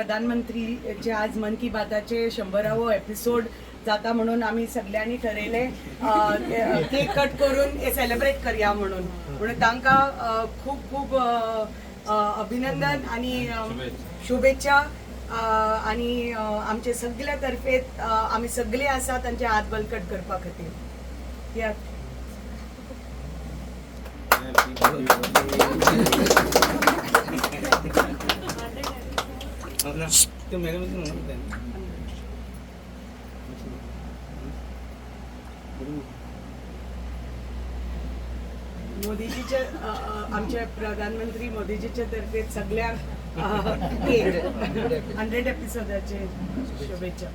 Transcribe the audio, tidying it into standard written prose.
प्रधानमंत्रीचे आज मन की बाताचे 100वा एपिसोड जाता म्हणून आम्ही सगळ्यांनी ठरयले केक कट करून हे सेलिब्रेट करूया म्हणून तांकां खूप खूप अभिनंदन आणि शुभेच्छा आणि आमचे सगळ्या तर्फे आम्ही सगळे आसा तांचे हात बलकट करपा खातीर या मोदीजीच्या आमचे प्रधानमंत्री मोदीजीच्या तर्फे सगळ्या 100 एपिसोडाचे शुभेच्छा.